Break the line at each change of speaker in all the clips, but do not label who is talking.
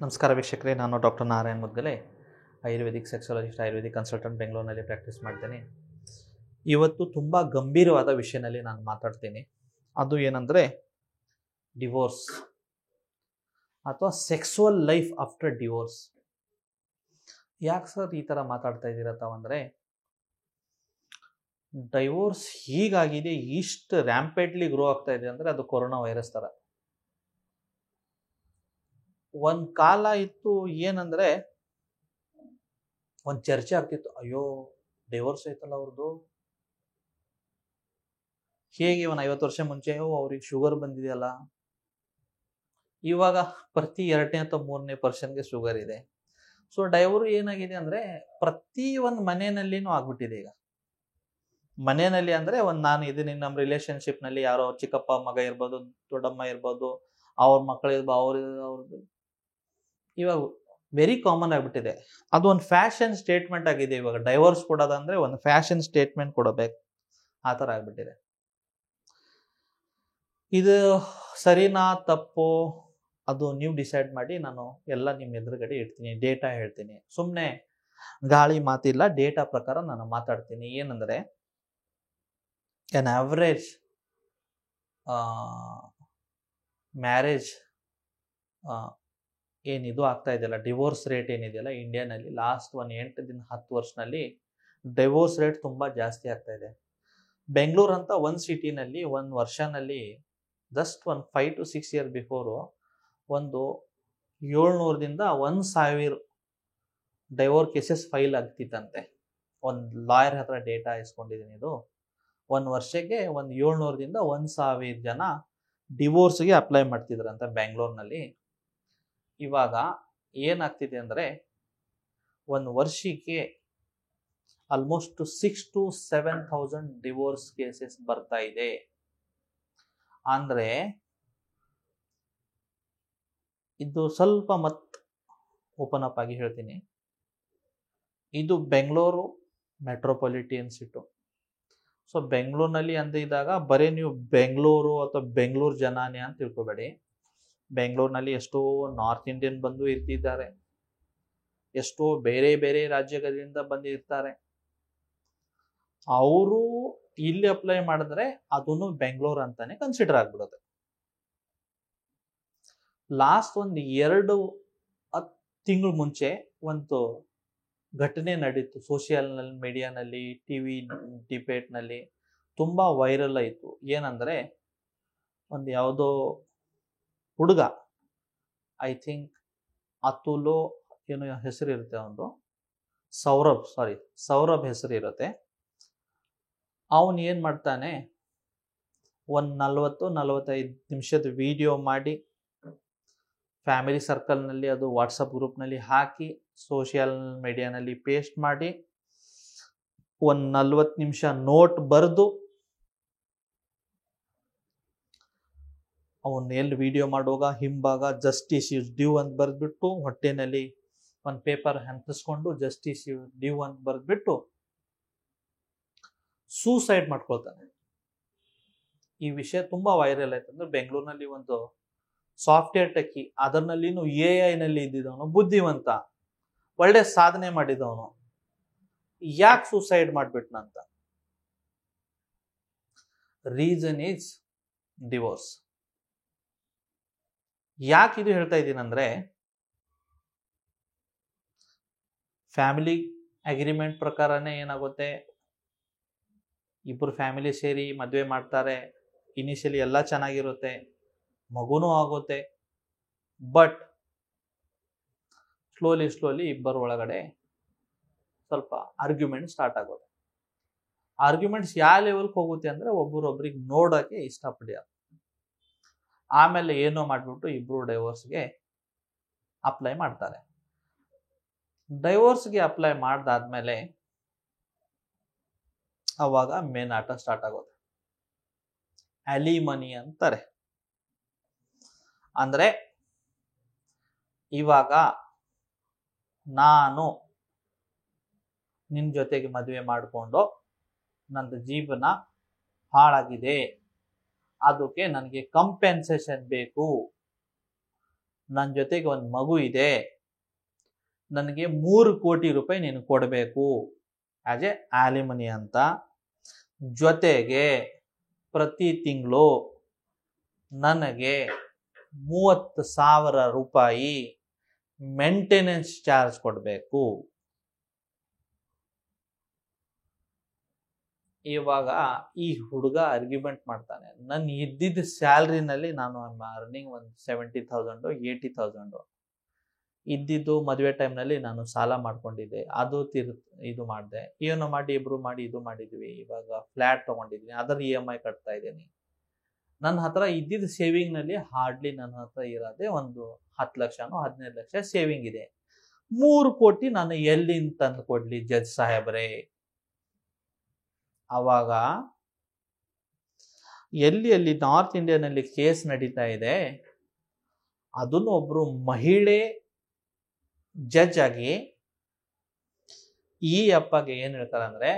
ನಮಸ್ಕಾರ ವೀಕ್ಷಕರೇ, ನಾನು doctor Narayan Mudgale, Ayurvedic sexologist, Ayurvedic consultant, ಬೆಂಗಳೂರಿನಲ್ಲಿ ಪ್ರಾಕ್ಟೀಸ್ ಮಾಡ್ತೇನೆ. ಇವತ್ತು ತುಂಬ ಗಂಭೀರವಾದ ವಿಷಯದಲ್ಲಿ ನಾನು ಮಾತಾಡ್ತೀನಿ. ಅದು ಏನಂದರೆ ಡಿವೋರ್ಸ್ ಅಥವಾ ಸೆಕ್ಸುವಲ್ ಲೈಫ್ ಆಫ್ಟರ್ ಡಿವೋರ್ಸ್. ಯಾಕೆ ಸರ್ ಈ ಥರ ಮಾತಾಡ್ತಾ ಇದ್ದೀರಾ ತಾವಂದರೆ, ಡೈವೋರ್ಸ್ ಹೀಗಾಗಿದೆ, ಇಷ್ಟು ರ್ಯಾಂಪೆಡ್ಲಿ ಗ್ರೋ ಆಗ್ತಾ ಇದೆ ಅಂದರೆ ಅದು ಕೊರೋನಾ ವೈರಸ್ ಥರ. ಒಂದು ಕಾಲ ಇತ್ತು ಏನಂದರೆ ಒಂದು ಚರ್ಚೆ ಆಗ್ತಿತ್ತು, ಅಯ್ಯೋ ಡಿವೋರ್ಸ್ ಆಯ್ತಲ್ಲ ಅವ್ರದ್ದು, ಹೇಗೆ ಒಂದು 50 ವರ್ಷ ಮುಂಚೆ ಅವ್ರಿಗೆ ಶುಗರ್ ಬಂದಿದೆಯಲ್ಲ, ಇವಾಗ ಪ್ರತಿ 2ನೇ ಅಥವಾ 3ನೇ ಪರ್ಸನ್ಗೆ ಶುಗರ್ ಇದೆ. ಸೊ ಡೈವೋರ್ಸ್ ಏನಾಗಿದೆ ಅಂದರೆ ಪ್ರತಿ ಒಂದು ಮನೆಯಲ್ಲಿನೂ ಆಗ್ಬಿಟ್ಟಿದೆ. ಈಗ ಮನೆಯಲ್ಲಿ ಅಂದರೆ ಒಂದು ನಾನು ಇದೀನಿ, ನಮ್ಮ ರಿಲೇಷನ್ಶಿಪ್ನಲ್ಲಿ ಯಾರೋ ಚಿಕ್ಕಪ್ಪ ಮಗ ಇರ್ಬೋದು, ದೊಡ್ಡಮ್ಮ ಇರ್ಬೋದು, ಅವ್ರ ಮಕ್ಕಳು ಇರ್ಬೋದು, ಅವ್ರದ್ದು ಇವಾಗ ವೆರಿ ಕಾಮನ್ ಆಗಿಬಿಟ್ಟಿದೆ. ಅದು ಒಂದು ಫ್ಯಾಷನ್ ಸ್ಟೇಟ್ಮೆಂಟ್ ಆಗಿದೆ. ಇವಾಗ ಡೈವೋರ್ಸ್ ಕೊಡೋದಂದ್ರೆ ಒಂದು ಫ್ಯಾಷನ್ ಸ್ಟೇಟ್ಮೆಂಟ್ ಕೊಡಬೇಕು, ಆ ಥರ ಆಗ್ಬಿಟ್ಟಿದೆ. ಇದು ಸರಿನಾ ತಪ್ಪು ಅದು ನೀವು ಡಿಸೈಡ್ ಮಾಡಿ. ನಾನು ಎಲ್ಲ ನಿಮ್ಮ ಎದುರುಗಡೆ ಇಡ್ತೀನಿ, ಡೇಟಾ ಹೇಳ್ತೀನಿ, ಸುಮ್ಮನೆ ಗಾಳಿ ಮಾತಿಲ್ಲ, ಡೇಟಾ ಪ್ರಕಾರ ನಾನು ಮಾತಾಡ್ತೀನಿ. ಏನಂದರೆ ಎನ್ ಆವ್ರೇಜ್ ಮ್ಯಾರೇಜ್ ಏನಿದು ಆಗ್ತಾ ಇದೆಯಲ್ಲ, ಡಿವೋರ್ಸ್ ರೇಟ್ ಏನಿದೆಯಲ್ಲ ಇಂಡಿಯಾನಲ್ಲಿ ಲಾಸ್ಟ್ 8 ದಿನ 10 ವರ್ಷದಲ್ಲಿ ಡಿವೋರ್ಸ್ ರೇಟ್ ತುಂಬ ಜಾಸ್ತಿ ಆಗ್ತಾ ಇದೆ. ಬೆಂಗಳೂರು ಅಂತ ಒಂದು ಸಿಟಿನಲ್ಲಿ ಒಂದು ವರ್ಷನಲ್ಲಿ ಜಸ್ಟ್ ಒಂದು 5 to 6 years ಬಿಫೋರು ಒಂದು 700ದಿಂದ 1000 ಡೈವೋರ್ಸ್ ಕೇಸಸ್ ಫೈಲ್ ಆಗ್ತಿತ್ತಂತೆ. ಒಂದು ಲಾಯರ್ ಹತ್ರ ಡೇಟಾ ಇಸ್ಕೊಂಡಿದ್ದೀನಿ. ಇದು ಒಂದು ವರ್ಷಕ್ಕೆ ಒಂದು 700ದಿಂದ 1000 ಜನ ಡಿವೋರ್ಸ್ಗೆ ಅಪ್ಲೈ ಮಾಡ್ತಿದ್ರಂತೆ ಬೆಂಗಳೂರಿನಲ್ಲಿ. ಇವಾಗ ಏನಾಗ್ತಿದೆ ಅಂದರೆ ಒಂದು ವರ್ಷಕ್ಕೆ ಆಲ್ಮೋಸ್ಟ್ 6,000 to 7,000 ಡಿವೋರ್ಸ್ ಕೇಸಸ್ ಬರ್ತಾ ಇದೆ. ಅಂದರೆ ಇದು ಸ್ವಲ್ಪ ಓಪನ್ ಅಪ್ ಆಗಿ ಹೇಳ್ತೀನಿ, ಇದು ಬೆಂಗಳೂರು ಮೆಟ್ರೋಪಾಲಿಟಿಯನ್ ಸಿಟಿ. ಸೊ ಬೆಂಗಳೂರಿನಲ್ಲಿ ಅಂದಿದ್ದಾಗ ಬರೀ ನೀವು ಬೆಂಗಳೂರು ಅಥವಾ ಬೆಂಗಳೂರು ಜನಾನೇ ಅಂತ ತಿಳ್ಕೊಬೇಡಿ. ಬೆಂಗಳೂರಿನಲ್ಲಿ ಎಷ್ಟೋ ನಾರ್ತ್ ಇಂಡಿಯನ್ ಬಂದು ಇರ್ತಿದ್ದಾರೆ, ಎಷ್ಟೋ ಬೇರೆ ಬೇರೆ ರಾಜ್ಯಗಳಿಂದ ಬಂದಿರ್ತಾರೆ. ಅವರು ಇಲ್ಲಿ ಅಪ್ಲೈ ಮಾಡಿದ್ರೆ ಅದನ್ನು ಬೆಂಗಳೂರು ಅಂತಾನೆ ಕನ್ಸಿಡರ್ ಆಗ್ಬಿಡುತ್ತೆ. ಲಾಸ್ಟ್ ಒಂದು 2 ತಿಂಗಳು ಮುಂಚೆ ಒಂದು ಘಟನೆ ನಡೀತು. ಸೋಷಿಯಲ್ ಮೀಡಿಯಾನಲ್ಲಿ, ಟಿವಿ ಡಿಬೇಟ್ನಲ್ಲಿ ತುಂಬ ವೈರಲ್ ಆಯಿತು. ಏನಂದರೆ ಒಂದು ಯಾವುದೋ ಹುಡುಗ, ಐ ಥಿಂಕ್ ಅತುಲೋ ಏನೋ ಹೆಸರು ಇರುತ್ತೆ, ಒಂದು ಸೌರಭ್ ಹೆಸರು ಇರುತ್ತೆ. ಅವನು ಏನು ಮಾಡ್ತಾನೆ, ಒಂದು 40-45 ನಿಮಿಷದ ವಿಡಿಯೋ ಮಾಡಿ ಫ್ಯಾಮಿಲಿ ಸರ್ಕಲ್ನಲ್ಲಿ, ಅದು ವಾಟ್ಸಪ್ ಗ್ರೂಪ್ನಲ್ಲಿ ಹಾಕಿ, ಸೋಷಿಯಲ್ ಮೀಡಿಯಾನಲ್ಲಿ ಪೇಸ್ಟ್ ಮಾಡಿ, ಒಂದು 40 ನಿಮಿಷ ನೋಟ್ ಬರೆದು ಅವನ್ನ ಎಲ್ಲಿ ವಿಡಿಯೋ ಮಾಡುವಾಗ ಹಿಂಭಾಗ ಜಸ್ಟಿಸ್ ಇಸ್ ಡ್ಯೂ ಅಂತ ಬರೆದ್ಬಿಟ್ಟು, ಹೊಟ್ಟೆನಲ್ಲಿ ಒಂದು ಪೇಪರ್ ಅಂಟಿಸ್ಕೊಂಡು ಜಸ್ಟಿಸ್ ಇಸ್ ಡ್ಯೂ ಅಂತ ಬರೆದ್ಬಿಟ್ಟು ಸೂಸೈಡ್ ಮಾಡ್ಕೊಳ್ತಾನೆ. ಈ ವಿಷಯ ತುಂಬಾ ವೈರಲ್ ಆಯ್ತು. ಅಂದ್ರೆ ಬೆಂಗಳೂರಿನಲ್ಲಿ ಒಂದು ಸಾಫ್ಟ್ವೇರ್ ಟೆಕ್ಕಿ, ಅದರಲ್ಲಿನೂ AI ನಲ್ಲಿ ಇದ್ದಿದ್ದವನು, ಬುದ್ಧಿವಂತ, ಒಳ್ಳೆ ಸಾಧನೆ ಮಾಡಿದವನು, ಯಾಕೆ ಸೂಸೈಡ್ ಮಾಡ್ಬಿಟ್ನಂತ. Reason is divorce. ಯಾಕೆ ಇದು ಹೇಳ್ತಾ ಇದ್ದೀನಂದ್ರೆ, ಫ್ಯಾಮಿಲಿ ಅಗ್ರಿಮೆಂಟ್ ಪ್ರಕಾರನೇ ಏನಾಗುತ್ತೆ, ಇಬ್ಬರು ಫ್ಯಾಮಿಲಿ ಸೇರಿ ಮದುವೆ ಮಾಡ್ತಾರೆ. ಇನಿಷಿಯಲಿ ಎಲ್ಲ ಚೆನ್ನಾಗಿರುತ್ತೆ, ಮಗುನೂ ಆಗುತ್ತೆ. ಬಟ್ ಸ್ಲೋಲಿ ಇಬ್ಬರ ಒಳಗಡೆ ಸ್ವಲ್ಪ ಆರ್ಗ್ಯುಮೆಂಟ್ ಸ್ಟಾರ್ಟ್ ಆಗುತ್ತೆ. ಆರ್ಗ್ಯುಮೆಂಟ್ಸ್ ಯಾವ ಲೆವೆಲ್ಗೆ ಹೋಗುತ್ತೆ ಅಂದ್ರೆ ಒಬ್ಬರೊಬ್ರಿಗೆ ನೋಡೋಕೆ ಇಷ್ಟಪಡ್ಯಾರ. ಆಮೇಲೆ ಏನೋ ಮಾಡಿಬಿಟ್ಟು ಇಬ್ರು ಡೈವೋರ್ಸ್ಗೆ ಅಪ್ಲೈ ಮಾಡ್ತಾರೆ. ಡೈವೋರ್ಸ್ಗೆ ಅಪ್ಲೈ ಮಾಡ್ದಾದ್ಮೇಲೆ ಅವಾಗ ಮೇನ್ ಆಟ ಸ್ಟಾರ್ಟ್ ಆಗೋದು. ಅಲಿಮನಿ ಅಂತಾರೆ. ಅಂದ್ರೆ ಇವಾಗ ನಾನು ನಿನ್ನ ಜೊತೆಗೆ ಮದುವೆ ಮಾಡಿಕೊಂಡು ನಂದು ಜೀವನ ಹಾಳಾಗಿದೆ, ಅದಕ್ಕೆ ನನಗೆ ಕಂಪೆನ್ಸೇಷನ್ ಬೇಕು, ನನ್ನ ಜೊತೆಗೆ ಒಂದು ಮಗು ಇದೆ, ನನಗೆ 3 ಕೋಟಿ ರೂಪಾಯಿ ನೀನು ಕೊಡಬೇಕು ಆಸ್ ಎ ಆಲಿಮನಿ ಅಂತ. ಜೊತೆಗೆ ಪ್ರತಿ ತಿಂಗಳು ನನಗೆ 30,000 ರೂಪಾಯಿ ಮೇಂಟೆನೆನ್ಸ್ ಚಾರ್ಜ್ ಕೊಡಬೇಕು. ಇವಾಗ ಈ ಹುಡುಗ ಆರ್ಗ್ಯುಮೆಂಟ್ ಮಾಡ್ತಾನೆ, ನನ್ನ ಇದ್ದಿದ್ದ ಸ್ಯಾಲ್ರಿನಲ್ಲಿ ನಾನು ಅರ್ನಿಂಗ್ ಒಂದು 70,000 80,000 ಇದ್ದಿದ್ದು. ಮದುವೆ ಟೈಮ್ನಲ್ಲಿ ನಾನು ಸಾಲ ಮಾಡ್ಕೊಂಡಿದ್ದೆ, ಅದು ಇದು ಮಾಡಿದೆ, ಏನೋ ಮಾಡಿ ಇಬ್ರು ಮಾಡಿ ಇದು ಮಾಡಿದ್ವಿ. ಇವಾಗ ಫ್ಲ್ಯಾಟ್ ತೊಗೊಂಡಿದ್ದೀನಿ, ಅದರ EMI ಕಟ್ತಾ ಇದ್ದೀನಿ. ನನ್ನ ಹತ್ರ ಇದ್ದಿದ್ದ ಸೇವಿಂಗ್ನಲ್ಲಿ ಹಾರ್ಡ್ಲಿ ನನ್ನ ಹತ್ರ ಇರೋದೇ ಒಂದು 10 ಲಕ್ಷನೋ 15 ಲಕ್ಷ ಸೇವಿಂಗ್ ಇದೆ. 3 ಕೋಟಿ ನಾನು ಎಲ್ಲಿಂದ ತಂದು ಕೊಡ್ಲಿ ಜಡ್ಜ್ ಸಾಹೇಬ್ರೆ? ಅವಾಗ ಎಲ್ಲಿ ನಾರ್ತ್ ಇಂಡಿಯಾನಲ್ಲಿ ಕೇಸ್ ನಡೀತಾ ಇದೆ, ಅದನ್ನು ಒಬ್ರು ಮಹಿಳೆ ಜಡ್ಜ್ ಆಗಿ ಈ ಅಪ್ಪಗೆ ಏನ್ ಹೇಳ್ತಾರೆ ಅಂದ್ರೆ,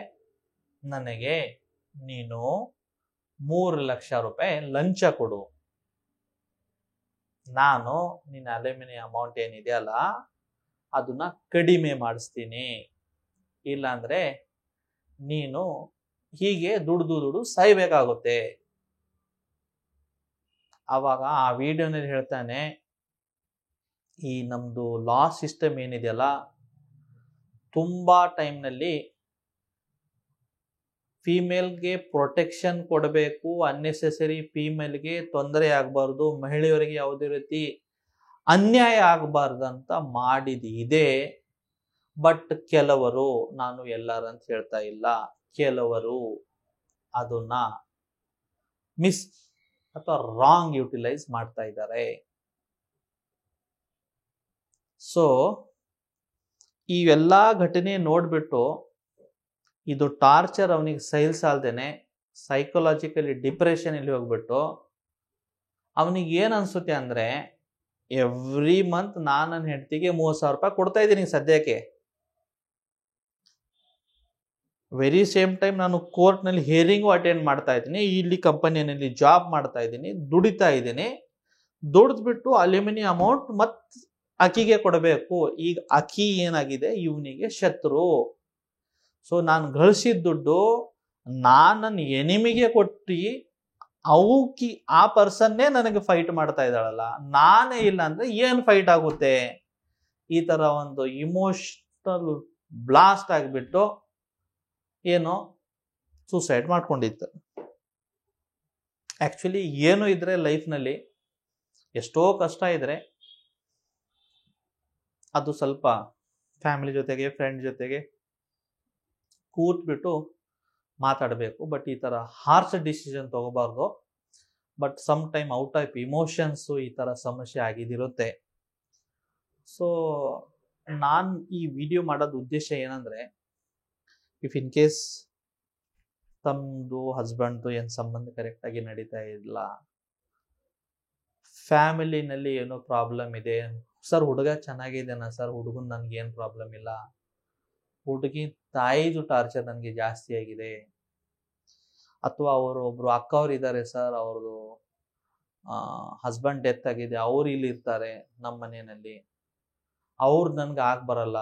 ನನಗೆ ನೀನು 3 ಲಕ್ಷ ರೂಪಾಯಿ ಲಂಚ ಕೊಡು, ನಾನು ನಿನ್ನ ಅಲ್ಯೂಮಿನಿ ಅಮೌಂಟ್ ಏನಿದೆಯಲ್ಲ ಅದನ್ನ ಕಡಿಮೆ ಮಾಡಿಸ್ತೀನಿ, ಇಲ್ಲಾಂದ್ರೆ ನೀನು ಹೀಗೆ ದುಡ್ದು ಸಾಯ್ಬೇಕಾಗುತ್ತೆ. ಅವಾಗ ಆ ವಿಡಿಯೋನಲ್ಲಿ ಹೇಳ್ತಾನೆ, ಈ ನಮ್ದು ಲಾ ಸಿಸ್ಟಮ್ ಏನಿದೆಯಲ್ಲ ತುಂಬಾ ಟೈಮ್ನಲ್ಲಿ ಫೀಮೇಲ್ಗೆ ಪ್ರೊಟೆಕ್ಷನ್ ಕೊಡಬೇಕು, ಅನ್ನೆಸೆಸರಿ ಫೀಮೇಲ್ಗೆ ತೊಂದರೆ ಆಗಬಾರ್ದು, ಮಹಿಳೆಯರಿಗೆ ಯಾವುದೇ ರೀತಿ ಅನ್ಯಾಯ ಆಗಬಾರ್ದಂತ ಮಾಡಿದೆ. ಬಟ್ ಕೆಲವರು, ನಾನು ಎಲ್ಲರಂತ ಹೇಳ್ತಾ ಇಲ್ಲ, ಕೆಲವರು ಅದನ್ನ ಮಿಸ್ ಅಥವಾ ರಾಂಗ್ ಯುಟಿಲೈಸ್ ಮಾಡ್ತಾ ಇದ್ದಾರೆ. ಸೊ ಇವೆಲ್ಲ ಘಟನೆ ನೋಡ್ಬಿಟ್ಟು ಇದು ಟಾರ್ಚರ್ ಅವನಿಗೆ ಸಹಿಲ್ಸಾಲ್ದೇನೆ ಸೈಕಲಾಜಿಕಲಿ ಡಿಪ್ರೆಷನ್ ಇಲ್ಲಿ ಹೋಗ್ಬಿಟ್ಟು ಅವನಿಗೆ ಏನ್ ಅನ್ಸುತ್ತೆ ಅಂದ್ರೆ, ಎವ್ರಿ ಮಂತ್ ನಾನು ನನ್ನ ಹೆಂಡತಿಗೆ 30,000 ರೂಪಾಯಿ ಕೊಡ್ತಾ ಇದ್ದೀನಿ ಸದ್ಯಕ್ಕೆ. ವೆರಿ ಸೇಮ್ ಟೈಮ್ ನಾನು ಕೋರ್ಟ್ ನಲ್ಲಿ ಹಿಯರಿಂಗು ಅಟೆಂಡ್ ಮಾಡ್ತಾ ಇದ್ದೀನಿ, ಇಲ್ಲಿ ಕಂಪನಿಯಲ್ಲಿ ಜಾಬ್ ಮಾಡ್ತಾ ಇದ್ದೀನಿ, ದುಡಿತಾ ಇದ್ದೀನಿ. ದುಡಿದ್ಬಿಟ್ಟು ಅಲ್ಯೂಮಿನಿ ಅಮೌಂಟ್ ಮತ್ ಅಕ್ಕಿಗೆ ಕೊಡಬೇಕು. ಈಗ ಅಕ್ಕಿ ಏನಾಗಿದೆ, ಇವನಿಗೆ ಶತ್ರು. ಸೊ ನಾನು ಗಳಿಸಿದ ದುಡ್ಡು ನನ್ನ ಎನಿಮಿಗೆ ಕೊಟ್ಟು ಆ ಪರ್ಸನ್ನೇ ನನಗೆ ಫೈಟ್ ಮಾಡ್ತಾ ಇದ್ದಾಳಲ್ಲ, ನಾನೇ ಇಲ್ಲ ಅಂದ್ರೆ ಏನ್ ಫೈಟ್ ಆಗುತ್ತೆ? ಈ ತರ ಒಂದು ಇಮೋಷನಲ್ ಬ್ಲಾಸ್ಟ್ ಆಗಿಬಿಟ್ಟು ಏನೋ ಸೂಸೈಡ್ ಮಾಡ್ಕೊಂಡಿತ್ತು. ಆಕ್ಚುಲಿ ಏನು ಇದ್ರೆ ಲೈಫ್ನಲ್ಲಿ ಎಷ್ಟೋ ಕಷ್ಟ ಇದ್ರೆ ಅದು ಸ್ವಲ್ಪ ಫ್ಯಾಮಿಲಿ ಜೊತೆಗೆ ಫ್ರೆಂಡ್ ಜೊತೆಗೆ ಕೂತ್ಬಿಟ್ಟು ಮಾತಾಡಬೇಕು. ಬಟ್ ಈ ತರ ಹಾರ್ಶ್ ಡಿಸಿಷನ್ ತಗೋಬಾರ್ದು. But some time out of emotions ಈ ತರ ಸಮಸ್ಯೆ ಆಗಿದಿರುತ್ತೆ. ಸೊ ನಾನು ಈ ವಿಡಿಯೋ ಮಾಡೋದು ಉದ್ದೇಶ ಏನಂದ್ರೆ, ಇಫ್ ಇನ್ ಕೇಸ್ ತಮ್ಮದು ಹಸ್ಬೆಂಡ್ದು ಏನ್ ಸಂಬಂಧ ಕರೆಕ್ಟ್ ಆಗಿ ನಡೀತಾ ಇಲ್ಲ, ಫ್ಯಾಮಿಲಿನಲ್ಲಿ ಏನೋ ಪ್ರಾಬ್ಲಮ್ ಇದೆ, ಸರ್ ಹುಡುಗ ಚೆನ್ನಾಗಿದ್ದೇನ ಸರ್, ಹುಡುಗನ್ ನನ್ಗೆ ಏನ್ ಪ್ರಾಬ್ಲಮ್ ಇಲ್ಲ, ಹುಡುಗಿ ತಾಯಿದು ಟಾರ್ಚರ್ ನನಗೆ ಜಾಸ್ತಿ ಆಗಿದೆ, ಅಥವಾ ಅವರು ಒಬ್ರು ಅಕ್ಕ ಅವ್ರು ಇದ್ದಾರೆ ಸರ್, ಅವ್ರದ್ದು ಹಸ್ಬೆಂಡ್ ಡೆತ್ ಆಗಿದೆ, ಅವ್ರು ಇಲ್ಲಿ ಇರ್ತಾರೆ ನಮ್ಮ ಮನೆಯಲ್ಲಿ, ಅವ್ರು ನನ್ಗೆ ಆಗ್ ಬರಲ್ಲ,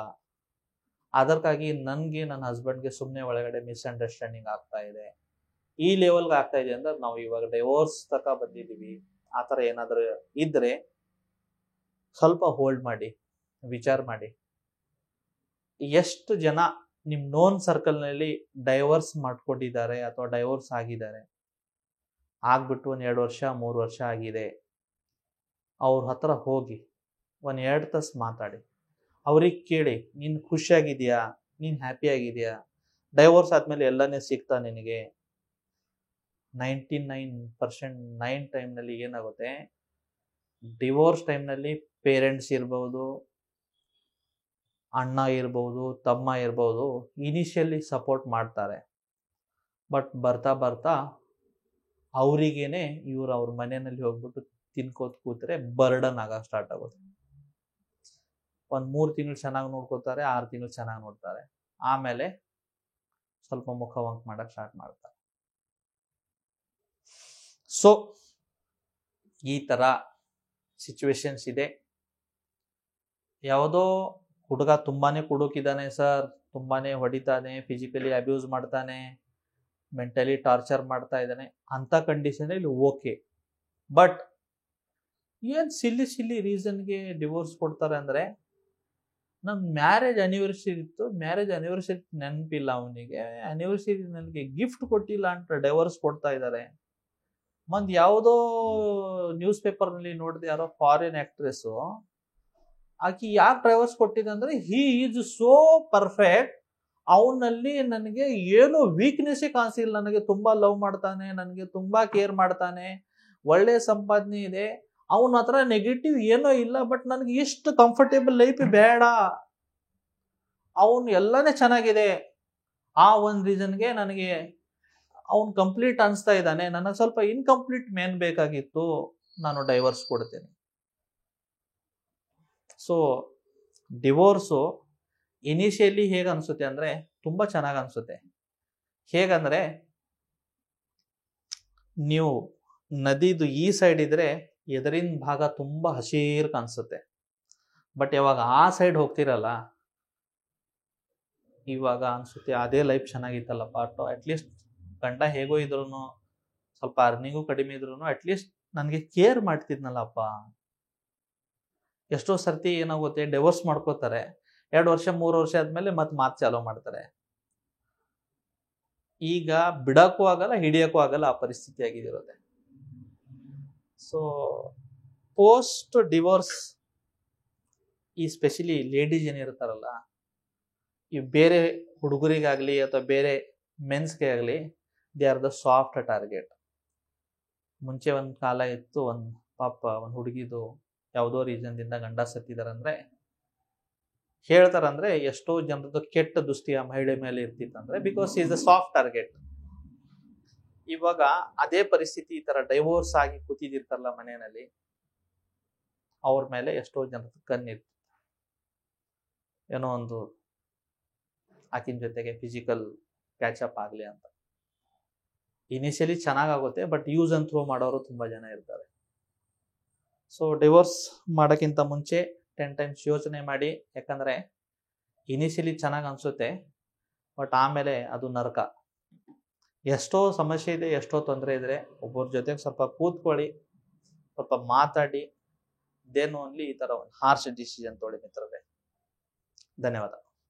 ಅದಕ್ಕಾಗಿ ನನ್ಗೆ ನನ್ನ ಹಸ್ಬೆಂಡ್ಗೆ ಸುಮ್ಮನೆ ಒಳಗಡೆ ಮಿಸ್ಅಂಡರ್ಸ್ಟ್ಯಾಂಡಿಂಗ್ ಆಗ್ತಾ ಇದೆ, ಈ ಲೆವೆಲ್ಗೆ ಆಗ್ತಾ ಇದೆ ಅಂದ್ರೆ ನಾವು ಇವಾಗ ಡೈವೋರ್ಸ್ ತಕ ಬಂದಿದ್ದೀವಿ. ಆ ಥರ ಏನಾದರೂ ಇದ್ರೆ ಸ್ವಲ್ಪ ಹೋಲ್ಡ್ ಮಾಡಿ, ವಿಚಾರ ಮಾಡಿ. ಎಷ್ಟು ಜನ ನಿಮ್ ನೋನ್ ಸರ್ಕಲ್ನಲ್ಲಿ ಡೈವರ್ಸ್ ಮಾಡ್ಕೊಂಡಿದ್ದಾರೆ ಅಥವಾ ಡೈವೋರ್ಸ್ ಆಗಿದ್ದಾರೆ, ಆಗ್ಬಿಟ್ಟು 1-2 ವರ್ಷ 3 ವರ್ಷ ಆಗಿದೆ, ಅವ್ರ ಹತ್ರ ಹೋಗಿ 1-2 ತಾಸು ಮಾತಾಡಿ. ಅವ್ರಿಗೆ ಕೇಳಿ, ನೀನ್ ಖುಷಿಯಾಗಿದ್ಯಾ, ನೀನ್ ಹ್ಯಾಪಿ ಆಗಿದ್ಯಾ, ಡೈವೋರ್ಸ್ ಆದ್ಮೇಲೆ ಎಲ್ಲನೇ ಸಿಗ್ತಾ ನಿನಗೆ? 99% ಟೈಮ್ನಲ್ಲಿ ಏನಾಗುತ್ತೆ, ಡಿವೋರ್ಸ್ ಟೈಮ್ನಲ್ಲಿ ಪೇರೆಂಟ್ಸ್ ಇರ್ಬೋದು, ಅಣ್ಣ ಇರ್ಬೋದು, ತಮ್ಮ ಇರ್ಬೋದು, ಇನಿಷಿಯಲಿ ಸಪೋರ್ಟ್ ಮಾಡ್ತಾರೆ. ಬಟ್ ಬರ್ತಾ ಬರ್ತಾ ಅವರಿಗೇನೆ ಇವ್ರು ಅವ್ರ ಮನೆಯಲ್ಲಿ ಹೋಗ್ಬಿಟ್ಟು ತಿನ್ಕೋತ ಕೂತ್ರೆ ಬರ್ಡನ್ ಆಗ ಸ್ಟಾರ್ಟ್ ಆಗುತ್ತೆ. 1-3 ತಿಂಗಳು ಚೆನ್ನಾಗಿ ನೋಡ್ಕೋತಾರೆ, 6 ತಿಂಗಳು ಚೆನ್ನಾಗಿ ನೋಡ್ತಾರೆ, ಆಮೇಲೆ ಸ್ವಲ್ಪ ಮುಖವಂಕ್ ಮಾಡಕ್ ಸ್ಟಾರ್ಟ್ ಮಾಡ್ತಾರೆ. ಸೊ ಈ ತರ ಸಿಚುವೇಶನ್ಸ್ ಇದೆ. ಯಾವುದೋ ಹುಡುಗ ತುಂಬಾನೇ ಕುಡುಕಿದ್ದಾನೆ ಸರ್, ತುಂಬಾನೇ ಹೊಡಿತಾನೆ, ಫಿಸಿಕಲಿ ಅಬ್ಯೂಸ್ ಮಾಡ್ತಾನೆ, ಮೆಂಟಲಿ ಟಾರ್ಚರ್ ಮಾಡ್ತಾ ಇದ್ದಾನೆ ಅಂತ ಕಂಡೀಷನ್ ಇಲ್ಲಿ ಓಕೆ. ಬಟ್ ಏನ್ ಸಿಲ್ಲಿ ರೀಸನ್ಗೆ ಡಿವೋರ್ಸ್ ಕೊಡ್ತಾರೆ ಅಂದ್ರೆ, ನನ್ ಮ್ಯಾರೇಜ್ ಅನಿವರ್ಸರಿ ಇತ್ತು, ಮ್ಯಾರೇಜ್ ಅನಿವರ್ಸರಿ ನೆನಪಿಲ್ಲ ಅವನಿಗೆ, ಅನಿವರ್ಸರಿ ನನಗೆ ಗಿಫ್ಟ್ ಕೊಟ್ಟಿಲ್ಲ ಅಂತ ಡೈವರ್ಸ್ ಕೊಡ್ತಾ ಇದ್ದಾರೆ. ಯಾವುದೋ ನ್ಯೂಸ್ ಪೇಪರ್ ನಲ್ಲಿ ನೋಡಿದೆ, ಯಾರೋ ಫಾರಿನ್ ಆಕ್ಟ್ರೆಸ್, ಆಕಿ ಯಾಕೆ ಡೈವರ್ಸ್ ಕೊಟ್ಟಿದೆ ಅಂದ್ರೆ, ಹಿ ಈಸ್ ಸೋ ಪರ್ಫೆಕ್ಟ್, ಅವನಲ್ಲಿ ನನಗೆ ಏನು ವೀಕ್ನೆಸ್ ಕಾಣಿಸಿಲ್ಲ, ನನಗೆ ತುಂಬಾ ಲವ್ ಮಾಡ್ತಾನೆ, ನನಗೆ ತುಂಬಾ ಕೇರ್ ಮಾಡ್ತಾನೆ, ಒಳ್ಳೆ ಸಂಪಾದನೆ ಇದೆ, ಅವನ ಹತ್ರ ನೆಗೆಟಿವ್ ಏನೋ ಇಲ್ಲ, ಬಟ್ ನನಗೆ ಇಷ್ಟು ಕಂಫರ್ಟೇಬಲ್ ಲೈಫ್ ಬೇಡ, ಅವನು ಎಲ್ಲಾನೇ ಚೆನ್ನಾಗಿದೆ, ಆ ಒಂದು ರೀಸನ್ಗೆ ನನಗೆ ಅವನು ಕಂಪ್ಲೀಟ್ ಅನ್ಸ್ತಾ ಇದ್ದಾನೆ, ನನಗೆ ಸ್ವಲ್ಪ ಇನ್ಕಂಪ್ಲೀಟ್ ಮೇನ್ ಬೇಕಾಗಿತ್ತು, ನಾನು ಡೈವರ್ಸ್ ಕೊಡ್ತೇನೆ. ಸೊ ಡಿವೋರ್ಸು ಇನಿಷಿಯಲಿ ಹೇಗೆ ಅನ್ಸುತ್ತೆ ಅಂದ್ರೆ ತುಂಬಾ ಚೆನ್ನಾಗಿ ಅನ್ಸುತ್ತೆ. ಹೇಗಂದ್ರೆ, ನೀವು ನದಿದು ಈ ಸೈಡ್ ಇದ್ರೆ ಎದರಿನ ಭಾಗ ತುಂಬಾ ಹಸಿರು ಕಾಣಿಸುತ್ತೆ. ಬಟ್ ಯಾವಾಗ ಆ ಸೈಡ್ ಹೋಗ್ತಿರಲ್ಲ, ಇವಾಗ ಅನ್ಸುತ್ತೆ ಅದೇ ಲೈಫ್ ಚೆನ್ನಾಗಿತ್ತಲ್ಲಪ್ಪ, ಅಟ್ಲೀಸ್ಟ್ ಗಂಡ ಹೇಗೋ ಇದ್ರು, ಸ್ವಲ್ಪ ಅರ್ನಿಂಗು ಕಡಿಮೆ ಇದ್ರು, ಅಟ್ಲೀಸ್ಟ್ ನನಗೆ ಕೇರ್ ಮಾಡ್ತಿದ್ನಲ್ಲಪ್ಪ. ಎಷ್ಟೋ ಸರ್ತಿ ಏನಾಗುತ್ತೆ, ಡಿವೋರ್ಸ್ ಮಾಡ್ಕೋತಾರೆ, 2 ವರ್ಷ 3 ವರ್ಷ ಆದ್ಮೇಲೆ ಮತ್ತೆ ಮಾತು ಚಾಲೂ ಮಾಡ್ತಾರೆ. ಈಗ ಬಿಡಕ್ಕೂ ಆಗಲ್ಲ, ಹಿಡಿಯಕ್ಕೂ ಆಗಲ್ಲ, ಆ ಪರಿಸ್ಥಿತಿ ಆಗಿರುತ್ತೆ. ಸೊ ಪೋಸ್ಟ್ ಡಿವೋರ್ಸ್ ಈ ಸ್ಪೆಷಲಿ ಲೇಡೀಸ್ ಏನಿರ್ತಾರಲ್ಲ, ಈ ಬೇರೆ ಹುಡುಗರಿಗಾಗ್ಲಿ ಅಥವಾ ಬೇರೆ ಮೆನ್ಸ್ಗೆ ಆಗಲಿ, they are the soft target. ಮುಂಚೆ ಒಂದು ಕಾಲ ಇತ್ತು, ಒಂದು ಪಾಪ ಒಂದು ಹುಡುಗಿದು ಯಾವುದೋ ರೀಸನ್ದಿಂದ ಗಂಡ ಸತ್ತಿದಾರಂದ್ರೆ ಹೇಳ್ತಾರಂದ್ರೆ, ಎಷ್ಟೋ ಜನರದ್ದು ಕೆಟ್ಟ ದೃಷ್ಟಿ ಆ ಮಹಿಳೆ ಮೇಲೆ ಇರ್ತಿತ್ತಂದ್ರೆ, because is a soft target. ಇವಾಗ ಅದೇ ಪರಿಸ್ಥಿತಿ, ಈ ತರ ಡೈವೋರ್ಸ್ ಆಗಿ ಕೂತಿದಿರ್ತಾರಲ್ಲ ಮನೆಯಲ್ಲಿ, ಅವ್ರ ಮೇಲೆ ಎಷ್ಟೋ ಜನರದ್ದು ಕಣ್ಣಿರ್ತಿತ್ತು, ಏನೋ ಒಂದು ಆಕಿನ ಜೊತೆಗೆ ಫಿಸಿಕಲ್ ಕ್ಯಾಚಪ್ ಆಗ್ಲಿ ಅಂತ. ಇನಿಷಿಯಲಿ ಚೆನ್ನಾಗುತ್ತೆ, ಬಟ್ ಯೂಸ್ ಅಂಡ್ ಥ್ರೋ ಮಾಡೋರು ತುಂಬಾ ಜನ ಇರ್ತಾರೆ. ಸೊ ಡಿವೋರ್ಸ್ ಮಾಡೋಕ್ಕಿಂತ ಮುಂಚೆ 10 ಟೈಮ್ಸ್ ಯೋಚನೆ ಮಾಡಿ, ಯಾಕಂದ್ರೆ ಇನಿಷಿಯಲಿ ಚೆನ್ನಾಗಿ ಅನ್ಸುತ್ತೆ, ಬಟ್ ಆಮೇಲೆ ಅದು ನರಕ. ಎಷ್ಟೋ ಸಮಸ್ಯೆ ಇದೆ, ಎಷ್ಟೋ ತೊಂದರೆ ಇದ್ರೆ ಒಬ್ಬರ ಜೊತೆಗೆ ಸ್ವಲ್ಪ ಕೂತ್ಕೊಳ್ಳಿ, ಸ್ವಲ್ಪ ಮಾತಾಡಿ, ದೆನ್ ಓನ್ಲಿ ಈ ತರ ಒಂದು ಹಾರ್ಶ್ ಡಿಸಿಷನ್ ತೊಗೊಳ್ಳಿ ಮಿತ್ರರೇ. ಧನ್ಯವಾದ.